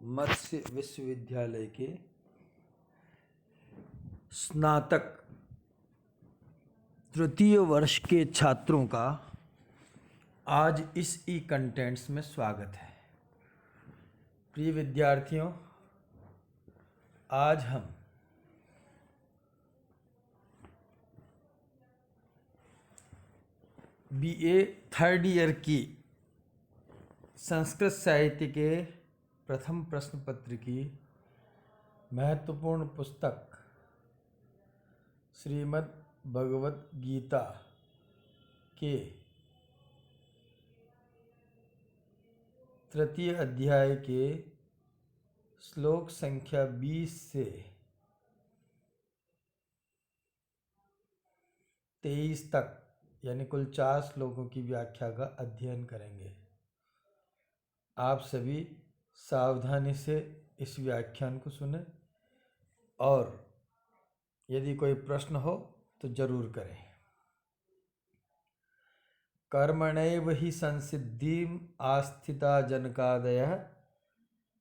मत्स्य विश्वविद्यालय के स्नातक तृतीय वर्ष के छात्रों का आज इस ई कंटेंट्स में स्वागत है। प्रिय विद्यार्थियों, आज हम बीए थर्ड ईयर की संस्कृत साहित्य के प्रथम प्रश्न पत्र की महत्वपूर्ण पुस्तक श्रीमद् भगवत गीता के तृतीय अध्याय के श्लोक संख्या 20 से 23 तक यानी कुल 4 श्लोकों की व्याख्या का अध्ययन करेंगे। आप सभी सावधानी से इस व्याख्यान को सुनें और यदि कोई प्रश्न हो तो जरूर करें। कर्मणैव हि संसिद्धिम् आस्थिता जनकादयः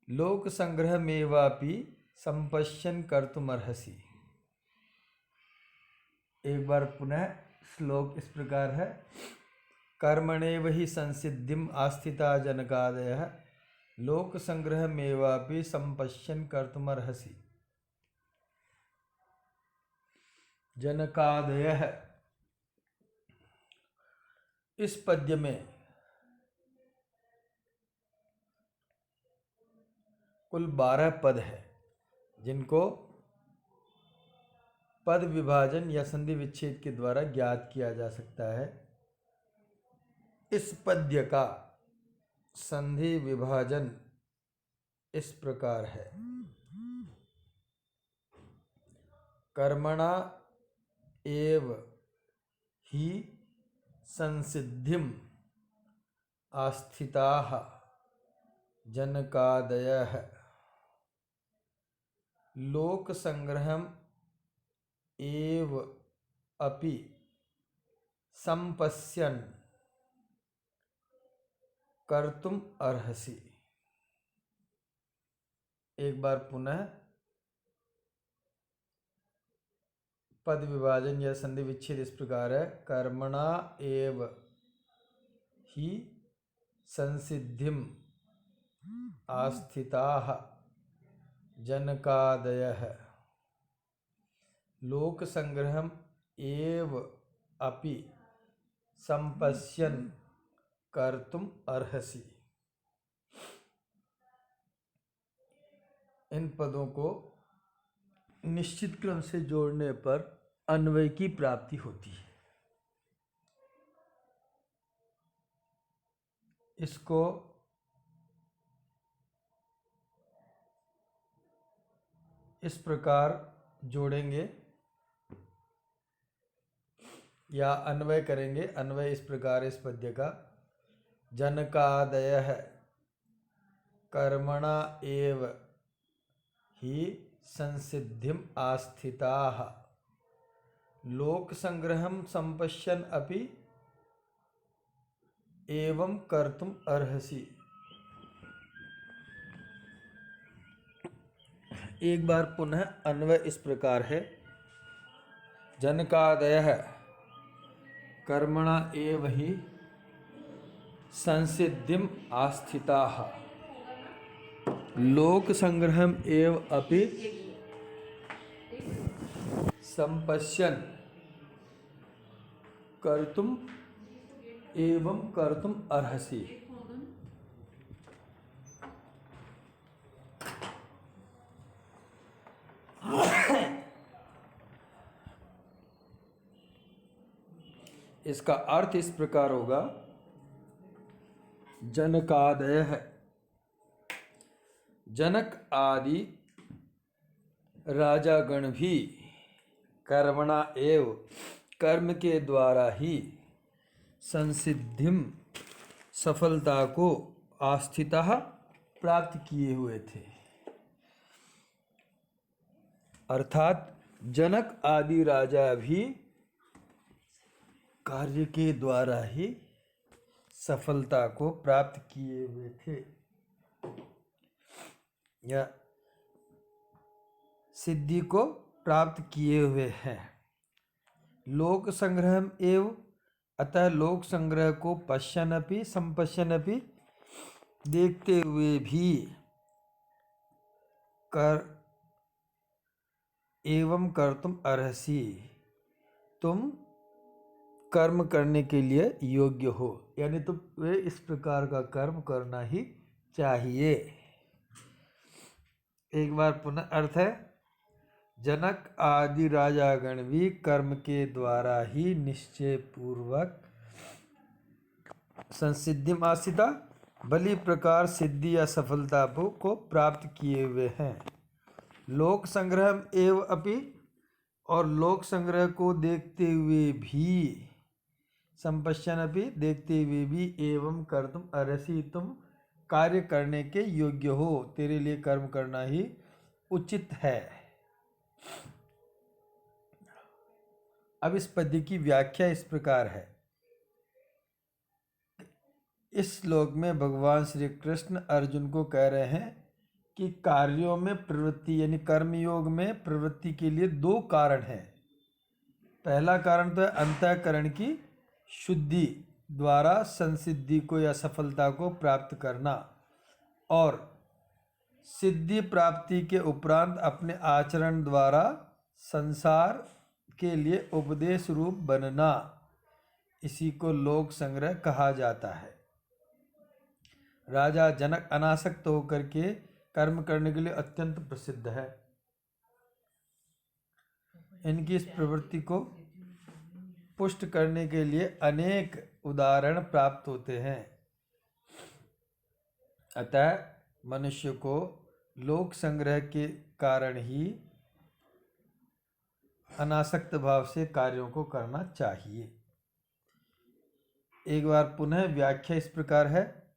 लोक संग्रहमेवापि संपश्यन् कर्तुमर्हसि। एक बार पुनः श्लोक इस प्रकार है। कर्मणैव हि संसिद्धिम् आस्थिता जनकादयः लोक संग्रहमेवापि संपश्यन् कर्तुमर्हसि। जनकादयः, इस पद्य में कुल 12 पद है जिनको पद विभाजन या संधि विच्छेद के द्वारा ज्ञात किया जा सकता है। इस पद्य का संधि विभाजन इस प्रकार है। कर्मणा एव हि संसिद्धिम् आस्थिताः जनकादयः लोक संग्रहम् एव अपि संपश्यन् कर्तुम अर्हसि। एक बार पुनः पद विभाजन या संधि विच्छेद इस प्रकार है। कर्मणा एव हि संसिद्धिम् आस्थिताः जनकादयः लोक संग्रहम् एव अपि संपश्यन् कर्तुम अर्हसि। इन पदों को निश्चित क्रम से जोड़ने पर अन्वय की प्राप्ति होती है। इसको इस प्रकार जोड़ेंगे या अन्वय करेंगे। अन्वय इस प्रकार इस पद्य का। जनकादयः कर्मणा एव हि संसिद्धिम् आस्थिताः लोक संग्रहं संपश्यन् अपि एवं कर्तुम अर्हसि। एक बार पुनः अन्वय इस प्रकार है। जनकादयः कर्मणा एव हि संसिद्धिम् आस्थिताः लोक संग्रहम् एव अपि संपश्यन् कर्तुम एवं कर्तुम अर्हसि। इसका अर्थ इस प्रकार होगा। जनकादयः, जनक आदि राजागण भी कर्मणा एव कर्म के द्वारा ही संसिद्धिम सफलता को आस्थितः प्राप्त किए हुए थे। अर्थात जनक आदि राजा भी कार्य के द्वारा ही सफलता को प्राप्त किए हुए थे। या सिद्धि को प्राप्त किए हुए हैं। लोक संग्रहम एव, अतः लोक संग्रह को पश्यन्नपि संपश्यन्नपि, देखते हुए भी, कर एवं कर्तुम अर्हसि, तुम कर्म करने के लिए योग्य हो, यानी तुम वे इस प्रकार का कर्म करना ही चाहिए। एक बार पुनः अर्थ है, जनक आदि राजागण भी कर्म के द्वारा ही निश्चय पूर्वक संसिद्धि आसिता, भली प्रकार सिद्धि या सफलता को प्राप्त किए हुए हैं। लोक संग्रह एवं अपि, और लोक संग्रह को देखते हुए भी, संपश्यन अपि, देखते हुए भी, एवं कर्तुम अर्हसि, तुम कार्य करने के योग्य हो, तेरे लिए कर्म करना ही उचित है। अब इस पद्य की व्याख्या इस प्रकार है। इस श्लोक में भगवान श्री कृष्ण अर्जुन को कह रहे हैं कि कार्यों में प्रवृत्ति यानी कर्मयोग में प्रवृत्ति के लिए दो कारण हैं। पहला कारण तो है अंतःकरण की शुद्धि द्वारा संसिद्धि को या सफलता को प्राप्त करना, और सिद्धि प्राप्ति के उपरांत अपने आचरण द्वारा संसार के लिए उपदेश रूप बनना। इसी को लोक संग्रह कहा जाता है। राजा जनक अनासक्त होकर के कर्म करने के लिए अत्यंत प्रसिद्ध है। इनकी इस प्रवृत्ति को पुष्ट करने के लिए अनेक उदाहरण प्राप्त होते हैं। अतः मनुष्य को लोक संग्रह के कारण ही अनासक्त भाव से कार्यों को करना चाहिए। एक बार पुनः व्याख्या इस प्रकार है।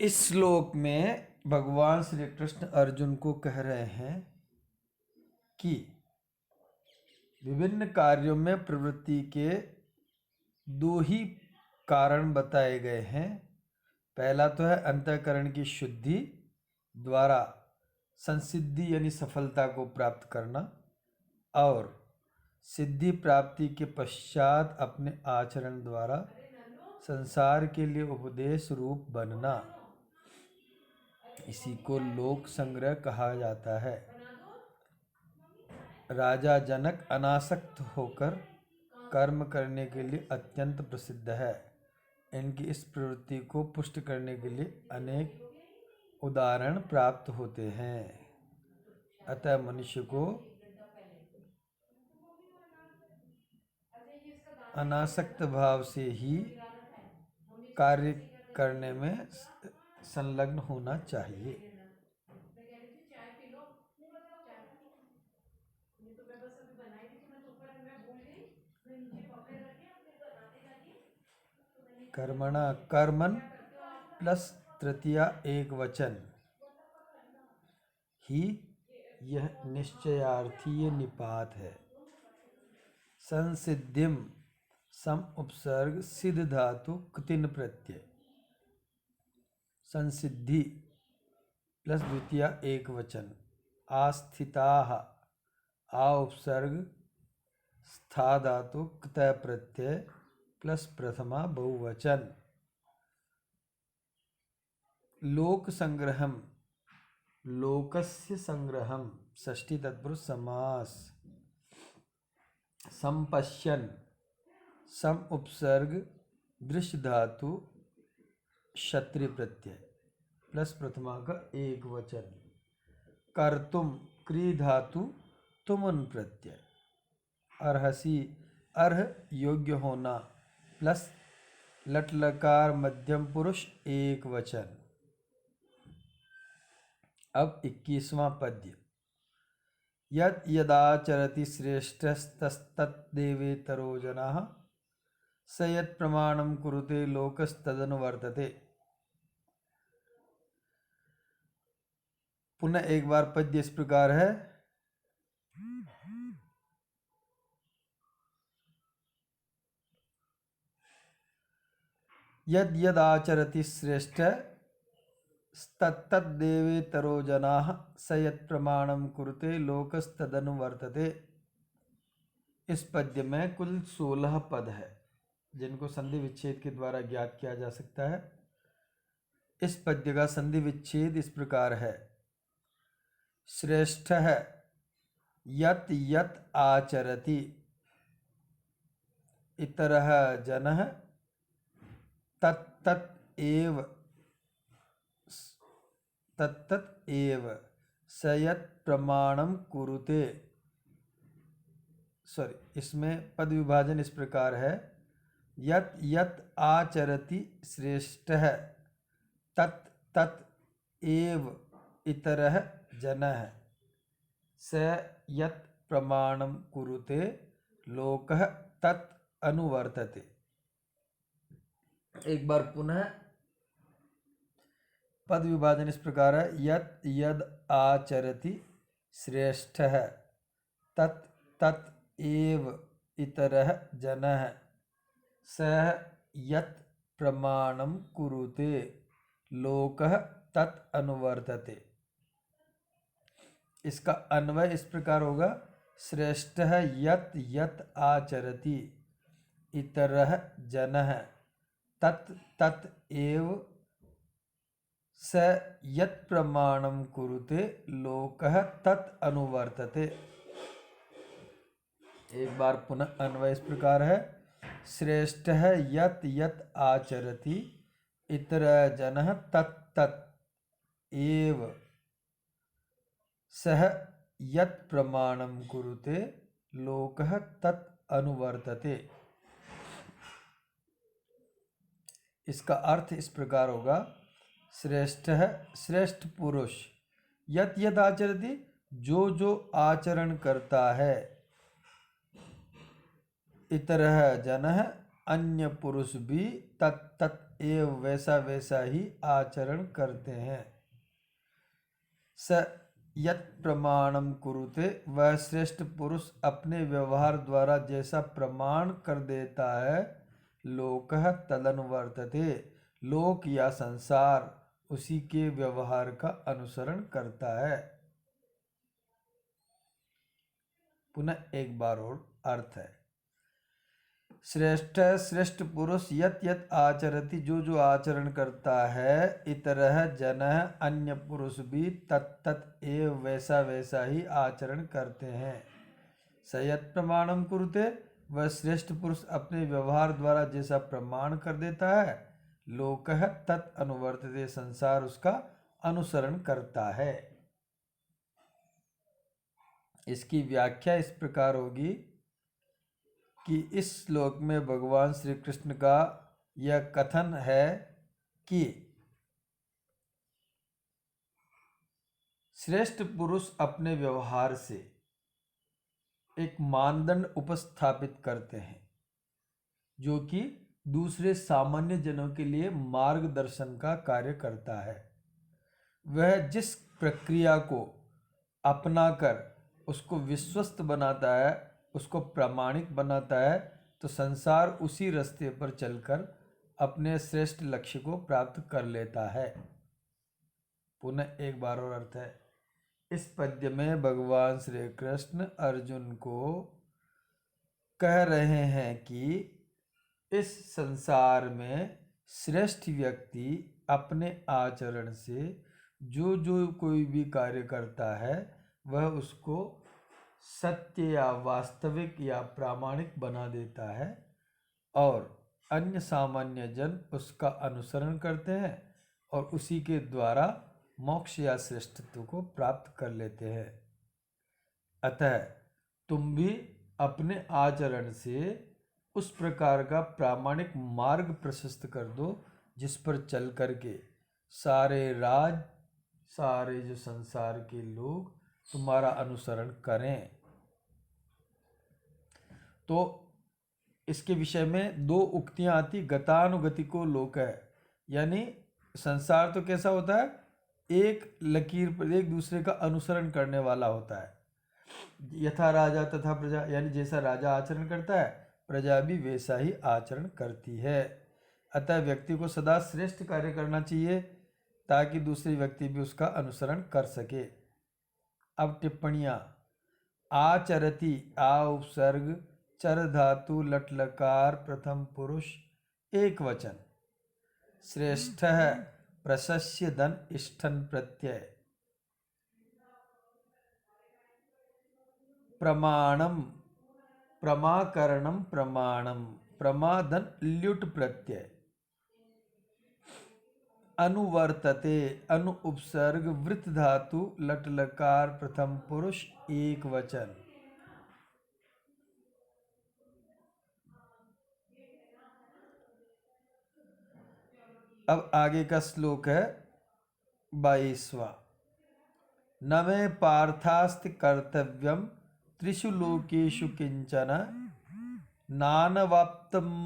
इस श्लोक में भगवान श्री कृष्ण अर्जुन को कह रहे हैं कि विभिन्न कार्यों में प्रवृत्ति के दो ही कारण बताए गए हैं। पहला तो है अंतःकरण की शुद्धि द्वारा संसिद्धि यानी सफलता को प्राप्त करना, और सिद्धि प्राप्ति के पश्चात अपने आचरण द्वारा संसार के लिए उपदेश रूप बनना। इसी को लोक संग्रह कहा जाता है। राजा जनक अनासक्त होकर कर्म करने के लिए अत्यंत प्रसिद्ध है। इनकी इस प्रवृत्ति को पुष्ट करने के लिए अनेक उदाहरण प्राप्त होते हैं। अतः मनुष्य को अनासक्त भाव से ही कार्य करने में संलग्न होना चाहिए। कर्मणा कर्मन प्लस तृतीया एक वचन ही यह निश्चयार्थीय निपात है। संसिद्धिम सम उपसर्ग सिद्ध धातु कृतिन प्रत्यय, संसिद्धि प्लस द्वितीया एक वचन, आस्थिताः आ उपसर्ग स्था धातु कृत प्रत्यय प्लस प्रथमा बहुवचन। लोक संग्रहम, लोकस्य संग्रहम षष्ठी तत्पुरुष समास। संपश्यन सम उपसर्ग दृश्य धातु क्षत्रिय प्रत्यय प्लस प्रथमा का एक वचन। कर्तुम क्री धातु तुमन प्रत्यय। अर्हसि अर्ह योग्य होना प्लस लट लकार मध्यम पुरुष एक वचन। अब 21वां पद्य। यद यदाचरति श्रेष्ठस्तत्तद्देवेतरो जनाः स यत् प्रमाणं कुरुते लोकस्तदनुवर्तते। पुनः एक बार पद्य इस प्रकार है। यद यद आचरति श्रेष्ठ तत्तद्देवेतरो जनाः स यत् प्रमाणं कुरुते लोकस्तदनुवर्तते। इस पद्य में कुल 16 पद है जिनको संधि विच्छेद के द्वारा ज्ञात किया जा सकता है। इस पद्य का संधि विच्छेद इस प्रकार है। श्रेष्ठ है यत यत आचरति इतरः जनः तत्तत् एव तत्तत् एव स यत् प्रमाणं कुरुते। इसमें पद विभाजन इस प्रकार है। यत यत आचरति श्रेष्ठः तत् तत् एव इतरः जनः स यत् प्रमाणं कुरुते लोकः तत् अनुवर्तते। एक बार पुनः पद विभाजन इस प्रकार है। यत यद आचरति श्रेष्ठः तत् तत् एव इतरः जनः सः यत् प्रमाणं कुरुते लोकः तत् अनुवर्तते। इसका अन्वय इस प्रकार होगा। श्रेष्ठः यत् यत् आचरति इतरः जनः तत् तत् एव स यत् प्रमाणं कुरुते लोकः तत् अनुवर्तते। एक बार पुनः अन्वय इस प्रकार है। श्रेष्ठः यत् यत् आचरति इतरः जनः तत् तत् एव सः यत् प्रमाणं कुरुते लोकः तत् अनुवर्तते। इसका अर्थ इस प्रकार होगा। श्रेष्ठ है श्रेष्ठ पुरुष यत यत आचरति जो जो आचरण करता है इतरः जनः अन्य पुरुष भी तत् तत् एव वैसा वैसा ही आचरण करते हैं। स यत् प्रमाणम कुरुते वह श्रेष्ठ पुरुष अपने व्यवहार द्वारा जैसा प्रमाण कर देता है लोकः तदनुवर्तते लोक या संसार उसी के व्यवहार का अनुसरण करता है। पुनः एक बार और अर्थ है। श्रेष्ठ श्रेष्ठ पुरुष यत यत आचरति जो जो आचरण करता है इतरः जनः अन्य पुरुष भी तत् तत् एव वैसा वैसा ही आचरण करते हैं। स यत् प्रमाणम कुरुते वह श्रेष्ठ पुरुष अपने व्यवहार द्वारा जैसा प्रमाण कर देता है लोकः तत् अनुवर्तते संसार उसका अनुसरण करता है। इसकी व्याख्या इस प्रकार होगी कि इस श्लोक में भगवान श्री कृष्ण का यह कथन है कि श्रेष्ठ पुरुष अपने व्यवहार से एक मानदंड उपस्थापित करते हैं जो कि दूसरे सामान्य जनों के लिए मार्गदर्शन का कार्य करता है। वह जिस प्रक्रिया को अपनाकर उसको विश्वस्त बनाता है उसको प्रामाणिक बनाता है तो संसार उसी रास्ते पर चलकर अपने श्रेष्ठ लक्ष्य को प्राप्त कर लेता है। पुनः एक बार और अर्थ है। इस पद्य में भगवान श्री कृष्ण अर्जुन को कह रहे हैं कि इस संसार में श्रेष्ठ व्यक्ति अपने आचरण से जो जो कोई भी कार्य करता है वह उसको सत्य या वास्तविक या प्रामाणिक बना देता है और अन्य सामान्य जन उसका अनुसरण करते हैं और उसी के द्वारा मोक्ष या श्रेष्ठत्व को प्राप्त कर लेते हैं। अतः तुम भी अपने आचरण से उस प्रकार का प्रामाणिक मार्ग प्रशस्त कर दो जिस पर चल करके सारे जो संसार के लोग तुम्हारा अनुसरण करें। तो इसके विषय में दो उक्तियां आती। गतानुगतिको लोक है यानी संसार तो कैसा होता है एक लकीर पर एक दूसरे का अनुसरण करने वाला होता है। यथा राजा तथा प्रजा यानी जैसा राजा आचरण करता है प्रजा भी वैसा ही आचरण करती है। अतः व्यक्ति को सदा श्रेष्ठ कार्य करना चाहिए ताकि दूसरे व्यक्ति भी उसका अनुसरण कर सके। अब टिप्पणियाँ। आचरति आ उपसर्ग चर धातु लट लकार प्रथम पुरुष एक वचन। श्रेष्ठ प्रशस्य धन इष्ठन प्रत्यय। प्रमाणम प्रमाकरणम प्रमाणम प्रमादन ल्युट प्रत्यय। अनुवर्तते अनु उपसर्ग वृत्त धातु लट लकार प्रथम पुरुष एक वचन। अब आगे का श्लोक है 22वां। न मे पार्थास्ति कर्तव्यम त्रिषु लोकेषु किंचन नानवाप्तमवाप्तव्यम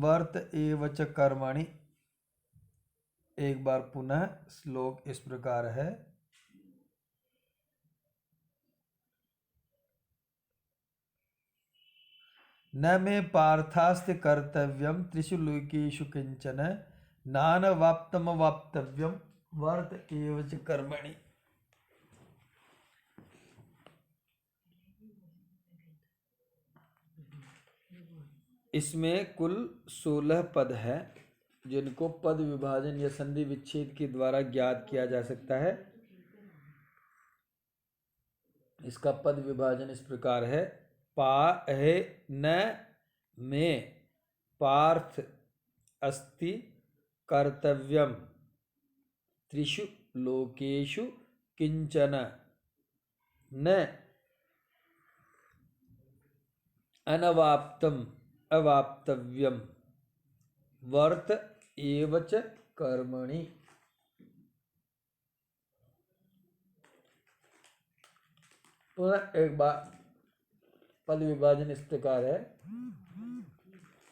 वर्त एव च कर्मणि। एक बार पुनः श्लोक इस प्रकार है। न मे पार्थास्ति कर्तव्यम त्रिषु लोकेषु किंचन नानवाप्तमवाप्तव्यम वर्त एव च कर्मणि। इसमें कुल 16 पद है जिनको पद विभाजन या संधि विच्छेद के द्वारा ज्ञात किया जा सकता है। इसका पद विभाजन इस प्रकार है। पा है न में पार्थ अस्ति कर्तव्यम त्रिषु लोकेषु किंचन न अनवाप्तम अवाप्तव्यम वर्त एव च कर्मणि। पुनः एक बार पद विभाजन इस प्रकार है।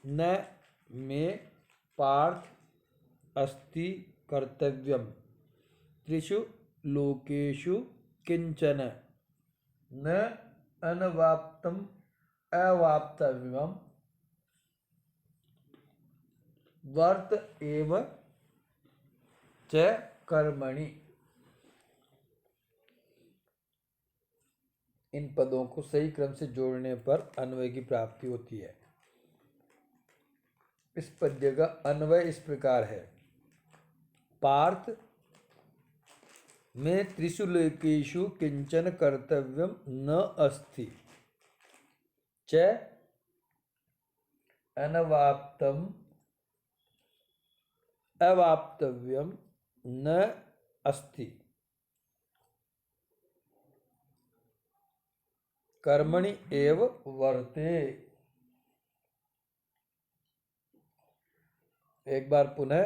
न में पार्थ अस्ति कर्तव्यम त्रिषु लोकेषु किंचन न अनवाप्तम अवाप्तव्यम वर्त एव च कर्मणि। इन पदों को सही क्रम से जोड़ने पर अन्वय की प्राप्ति होती है। इस पद्य का अन्वय इस प्रकार है। पार्थ में त्रिषु लोकेषु किंचन कर्तव्यम न अस्ति च अनवाप्तम अवाप्तव्यम न अस्ति कर्मणि एव वर्ते। एक बार पुनः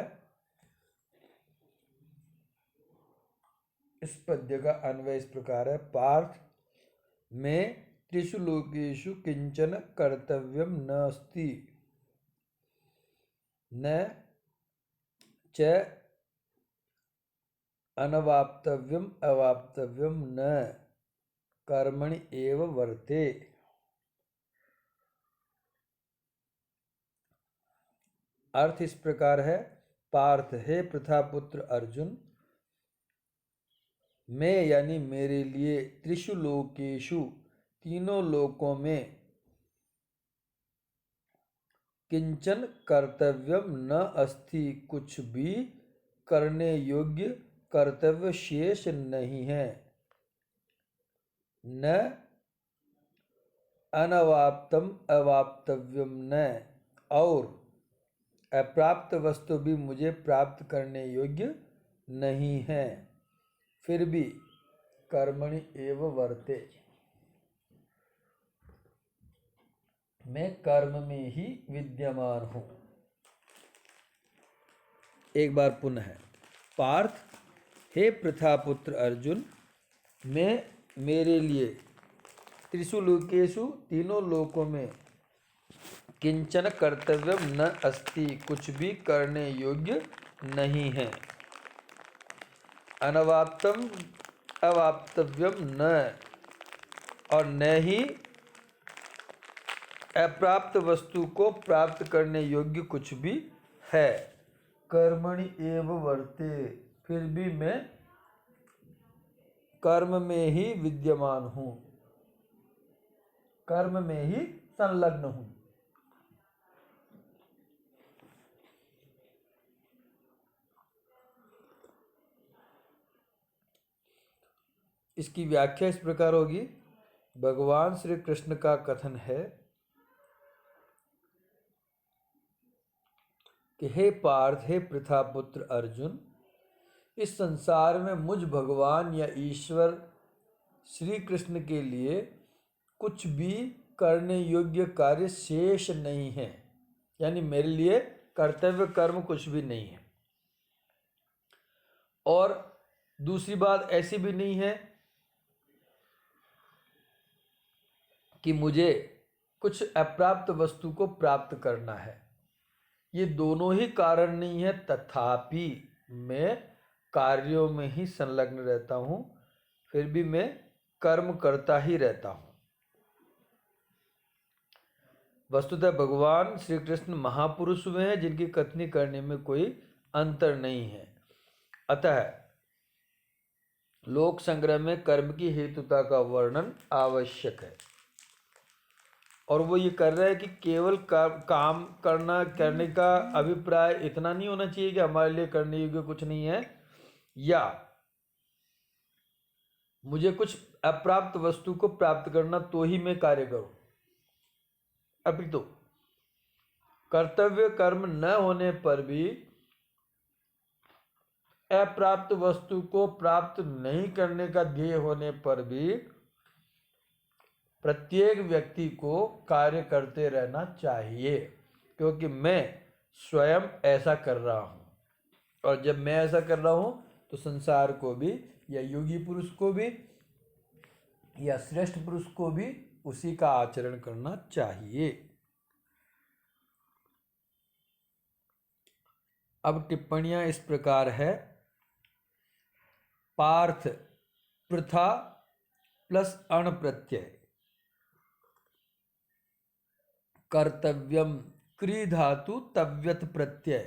इस पद्य का अन्वय इस प्रकार है। पार्थ में त्रिषु लोकेषु किंचन कर्तव्यम न अस्ति न च अनवाप्तव्यम अवाप्तव्यम न कर्मणि एव वर्ते। अर्थ इस प्रकार है। पार्थ हे प्रथापुत्र अर्जुन, मैं यानी मेरे लिए त्रिषु लोकेषु तीनों लोकों में किंचन कर्तव्यम न अस्ति कुछ भी करने योग्य कर्तव्य शेष नहीं है। न अनवाप्तम अवाप्तव्यम न और अप्राप्त वस्तु भी मुझे प्राप्त करने योग्य नहीं है। फिर भी कर्मणि एव वर्ते, मैं कर्म में ही विद्यमान हूँ। एक बार पुनः है। पार्थ हे प्रथापुत्र अर्जुन, मैं मेरे लिए त्रिषु लोकेषु तीनों लोकों में किंचन कर्तव्यम न अस्ति कुछ भी करने योग्य नहीं है। अनवाप्तम अवाप्तव्यम न और न ही अप्राप्त वस्तु को प्राप्त करने योग्य कुछ भी है। कर्मणि एव वर्ते, फिर भी मैं कर्म में ही विद्यमान हूँ, कर्म में ही संलग्न हूँ। इसकी व्याख्या इस प्रकार होगी। भगवान श्री कृष्ण का कथन है कि हे पार्थ, हे पृथापुत्र अर्जुन, इस संसार में मुझ भगवान या ईश्वर श्री कृष्ण के लिए कुछ भी करने योग्य कार्य शेष नहीं है, यानी मेरे लिए कर्तव्य कर्म कुछ भी नहीं है। और दूसरी बात ऐसी भी नहीं है कि मुझे कुछ अप्राप्त वस्तु को प्राप्त करना है। ये दोनों ही कारण नहीं है, तथापि मैं कार्यों में ही संलग्न रहता हूँ, फिर भी मैं कर्म करता ही रहता हूँ। वस्तुतः भगवान श्री कृष्ण महापुरुष हुए हैं जिनकी कथनी करने में कोई अंतर नहीं है। अतः लोक संग्रह में कर्म की हेतुता का वर्णन आवश्यक है। और वो ये कर रहा है कि केवल काम करने का अभिप्राय इतना नहीं होना चाहिए कि हमारे लिए करने योग्य कुछ नहीं है, या मुझे कुछ अप्राप्त वस्तु को प्राप्त करना तो ही मैं कार्य करूं। अपितु कर्तव्य कर्म न होने पर भी, अप्राप्त वस्तु को प्राप्त नहीं करने का ध्येय होने पर भी प्रत्येक व्यक्ति को कार्य करते रहना चाहिए, क्योंकि मैं स्वयं ऐसा कर रहा हूँ। और जब मैं ऐसा कर रहा हूँ तो संसार को भी, या योगी पुरुष को भी, या श्रेष्ठ पुरुष को भी उसी का आचरण करना चाहिए। अब टिप्पणियां इस प्रकार है। पार्थ पृथा प्लस अण प्रत्यय, कर्तव्यम क्री धातु तव्यत प्रत्यय,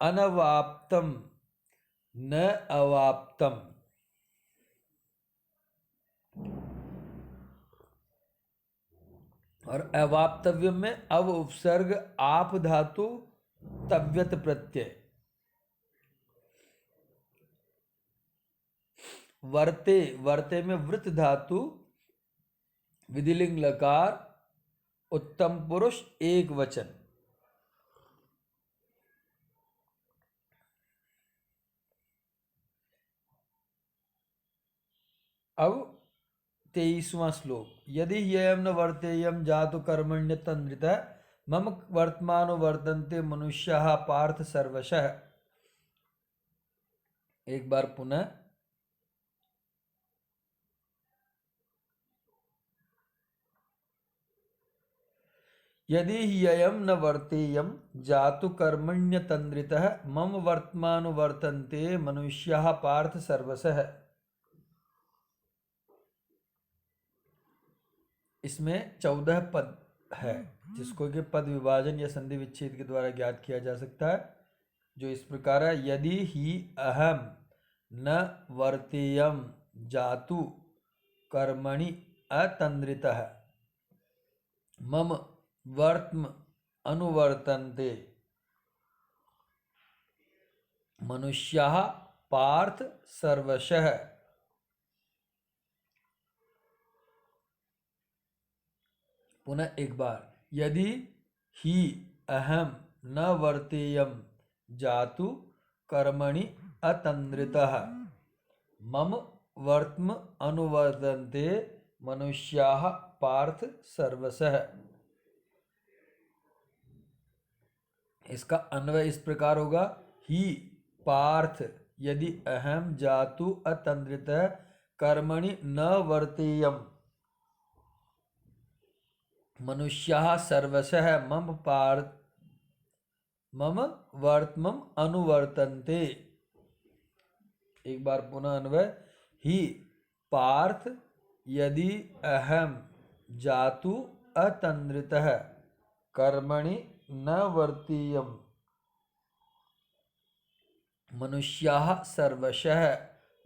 अनवाप्तम न अवाप्तम, और अवाप्तव्य में अव उपसर्ग आप धातु तव्यत प्रत्यय, वर्ते वर्ते में वृत धातु विधिलिंग लकार उत्तम पुरुष एक वचन। अब 23वां श्लोक। यदि यम न वर्तेयम जातु कर्मण्य तंद्रितः मम वर्तमानो वर्तन्ते मनुष्याः पार्थ सर्वशः। एक बार पुनः। यदि ययम न वर्तेयम जातु कर्मण्य तंद्रितः मम वर्तमानो वर्तन्ते मनुष्याः पार्थ सर्वशः। इसमें 14 पद है, जिसको कि पद विभाजन या संधि विच्छेद के द्वारा ज्ञात किया जा सकता है, जो इस प्रकार है। यदि ही अहम न वर्तेयम जातु कर्मणि अतंद्रितः मम वर्त्म अनुवर्तन्ते मनुष्याः पार्थ सर्वशः। पुनः एक बार। यदि ही अहम न वर्तेयम जातु कर्मणि अतंद्रितः मम वर्त्म अनुवर्तन्ते मनुष्याः पार्थ सर्वशः। इसका अन्वय इस प्रकार होगा। ही पार्थ यदि अहम जातु अतंद्रितः कर्मणि न वर्तेयम मनुष्याः सर्वशः मम पार्थ मम वर्त्मम अनुवर्तन्ते। एक बार पुनः अन्वय। ही पार्थ यदि अहम जातु अतन्द्रितः कर्मणि न वर्तीयम् मनुष्याः सर्वशः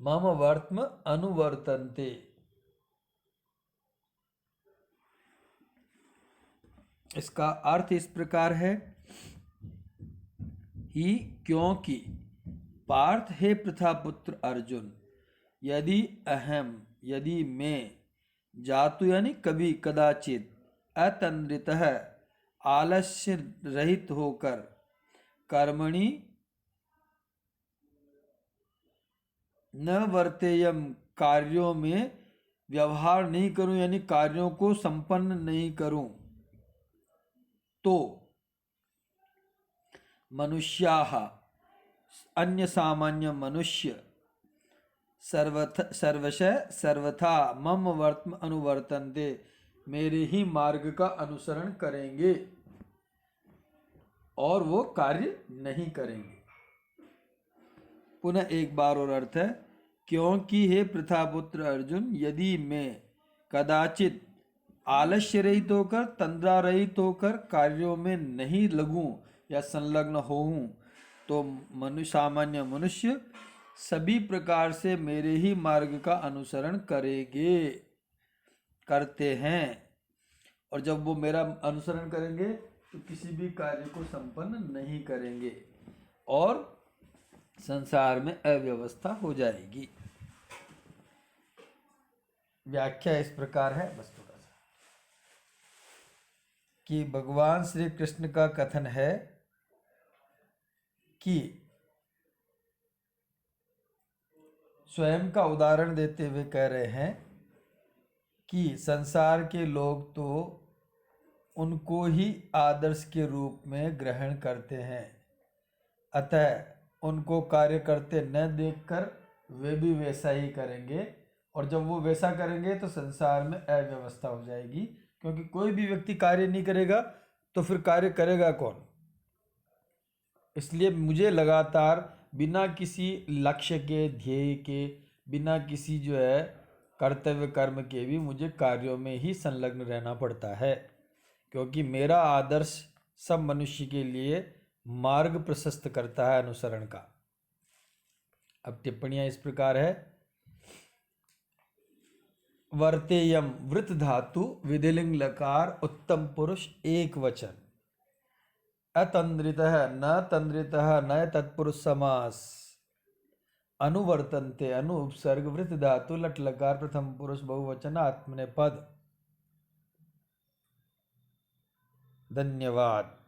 मम वर्त्म अनुवर्तन्ते। इसका अर्थ इस प्रकार है ही क्योंकि पार्थ हे प्रथापुत्र अर्जुन, यदि मैं जातु यानी कभी कदाचित अतन्द्रितः आलस्य रहित होकर कर्मणि न वर्तेयम कार्यों में व्यवहार नहीं करूं यानी कार्यों को संपन्न नहीं करूं तो मनुष्याः अन्य सामान्य मनुष्य सर्वशः सर्वथा मम वर्त्म अनुवर्तन्ते मेरे ही मार्ग का अनुसरण करेंगे और वो कार्य नहीं करेंगे। पुनः एक बार और अर्थ है क्योंकि हे प्रथापुत्र अर्जुन, यदि मैं कदाचित आलस्य रहित होकर तंद्रा रहित होकर कार्यों में नहीं लगूं या संलग्न होऊं तो सामान्य मनुष्य सभी प्रकार से मेरे ही मार्ग का अनुसरण करते हैं और जब वो मेरा अनुसरण करेंगे तो किसी भी कार्य को संपन्न नहीं करेंगे और संसार में अव्यवस्था हो जाएगी। व्याख्या इस प्रकार है, बस थोड़ा सा, कि भगवान श्री कृष्ण का कथन है कि स्वयं का उदाहरण देते हुए कह रहे हैं कि संसार के लोग तो उनको ही आदर्श के रूप में ग्रहण करते हैं, अतः उनको कार्य करते न देखकर वे भी वैसा ही करेंगे और जब वो वैसा करेंगे तो संसार में अव्यवस्था हो जाएगी, क्योंकि कोई भी व्यक्ति कार्य नहीं करेगा तो फिर कार्य करेगा कौन। इसलिए मुझे लगातार बिना किसी लक्ष्य के, ध्येय के, बिना किसी जो है कर्तव्य कर्म के भी मुझे कार्यों में ही संलग्न रहना पड़ता है, क्योंकि मेरा आदर्श सब मनुष्य के लिए मार्ग प्रशस्त करता है अनुसरण का। अब टिप्पणियां इस प्रकार है, वर्तेयम वृत धातु विधिलिंग लकार उत्तम पुरुष एक वचन, अतंद्रितः न तंद्रितः न तत्पुरुष समास, अनुवर्तन्ते अनु उपसर्ग वृत धातु लट लकार प्रथम पुरुष बहुवचन आत्मनेपद। धन्यवाद।